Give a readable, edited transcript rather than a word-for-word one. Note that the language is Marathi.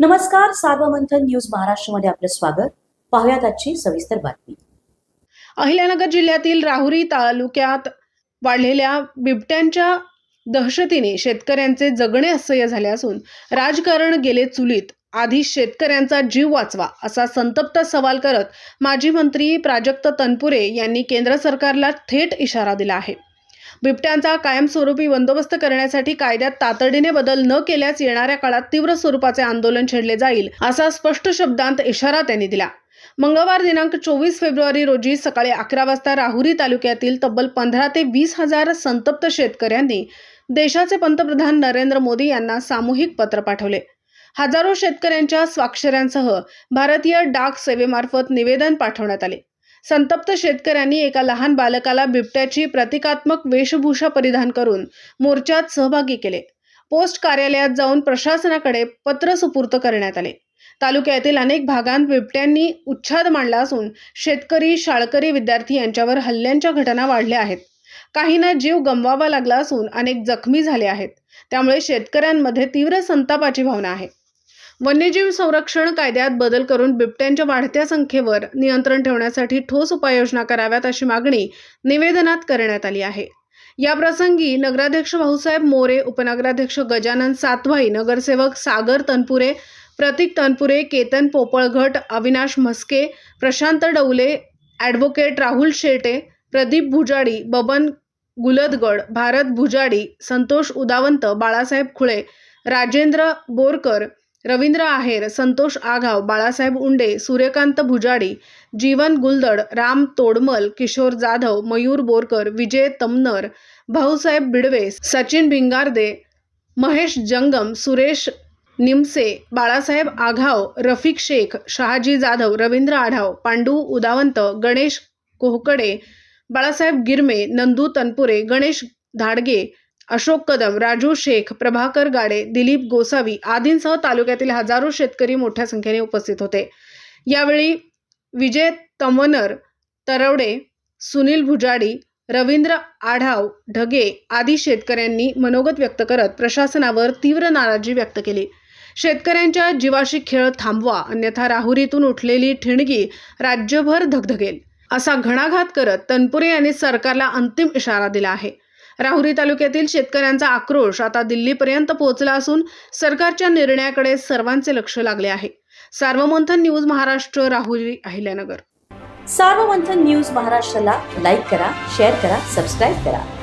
नमस्कार, सार्वमंथन न्यूज महाराष्ट्रमध्ये आपलं स्वागत. पाहुयात आजची सविस्तर बातमी. अहिल्यानगर जिल्ह्यातील राहुरी तालुक्यात वाढलेल्या बिबट्यांच्या दहशतीने शेतकऱ्यांचे जगणे असह्य झाले असून राजकारण गेले चुलीत. आधी शेतकऱ्यांचा जीव वाचवा असा संतप्त सवाल करत माजी मंत्री प्राजक्त तनपुरे यांनी केंद्र सरकारला थेट इशारा दिला आहे. बिबट्यांचा कायमस्वरूपी बंदोबस्त करण्यासाठी कायद्यात तातडीने बदल न केल्यास येणाऱ्या काळात तीव्र स्वरूपाचे आंदोलन छेडले जाईल असा स्पष्ट शब्दांत इशारा त्यांनी दिला. मंगळवार दिनांक 24 फेब्रुवारी रोजी सकाळी 11 वाजता राहुरी तालुक्यातील तब्बल 15 ते 20 हजार संतप्त शेतकऱ्यांनी देशाचे पंतप्रधान नरेंद्र मोदी यांना सामूहिक पत्र पाठवले. हजारो शेतकऱ्यांच्या स्वाक्षऱ्यांसह भारतीय डाक सेवेमार्फत निवेदन पाठवण्यात आले. संतप्त शेतकऱ्यांनी एका लहान बालकाला बिबट्याची प्रतिकात्मक वेशभूषा परिधान करून मोर्चात सहभागी केले. पोस्ट कार्यालयात जाऊन प्रशासनाकडे पत्र सुपूर्द करण्यात आले. तालुक्यातील अनेक भागांत बिबट्यांनी उच्छाद मांडला असून शेतकरी, शाळकरी, विद्यार्थी यांच्यावर हल्ल्यांच्या घटना वाढल्या आहेत. काहींना जीव गमवावा लागला असून अनेक जखमी झाले आहेत. त्यामुळे शेतकऱ्यांमध्ये तीव्र संतापाची भावना आहे. वन्यजीव संरक्षण कायद्यात बदल करून बिबट्यांच्या वाढत्या संख्येवर नियंत्रण ठेवण्यासाठी ठोस उपाययोजना कराव्यात अशी मागणी निवेदनात करण्यात आली आहे. या प्रसंगी नगराध्यक्ष भाऊसाहेब मोरे, उपनगराध्यक्ष गजानन सातभाई, नगरसेवक सागर तनपुरे, प्रतीक तनपुरे, केतन पोपळघट, अविनाश म्हस्के, प्रशांत डवले, ॲडव्होकेट राहुल शेटे, प्रदीप भुजाडी, बबन गुलदगड, भारत भुजाडी, संतोष उदावंत, बाळासाहेब खुळे, राजेंद्र बोरकर, रवींद्र आहेर, संतोष आघाव, बाळासाहेब उंडे, सूर्यकांत भुजाडी, जीवन गुलदड, राम तोडमल, किशोर जाधव, मयूर बोरकर, विजय तमनर, भाऊसाहेब बिडवे, सचिन भिंगारदे, महेश जंगम, सुरेश निमसे, बाळासाहेब आघाव, रफिक शेख, शहाजी जाधव, रवींद्र आढाव, पांडू उदावंत, गणेश कोहकडे, बाळासाहेब गिरमे, नंदू तनपुरे, गणेश धाडगे, अशोक कदम, राजू शेख, प्रभाकर गाडे, दिलीप गोसावी आदींसह तालुक्यातील हजारो शेतकरी मोठ्या संख्येने उपस्थित होते. यावेळी विजय तमनर, तरवडे, सुनील भुजाडी, रवींद्र आढाव, ढगे आदी शेतकऱ्यांनी मनोगत व्यक्त करत प्रशासनावर तीव्र नाराजी व्यक्त केली. शेतकऱ्यांच्या जीवाशी खेळ थांबवा, अन्यथा राहुरीतून उठलेली ठिणगी राज्यभर धगधगेल असा घणाघात करत तनपुरे यांनी सरकारला अंतिम इशारा दिला आहे. राहुरी तालुक्यातील शेतकऱ्यांचा आक्रोश आता दिल्लीपर्यंत पोहोचला असून सरकारच्या निर्णयाकडे सर्वांचे लक्ष लागले आहे. सार्वमंथन न्यूज महाराष्ट्र, राहुरी, अहिल्यानगर. सार्वमंथन न्यूज महाराष्ट्राला लाईक करा, शेअर करा, सबस्क्राईब करा.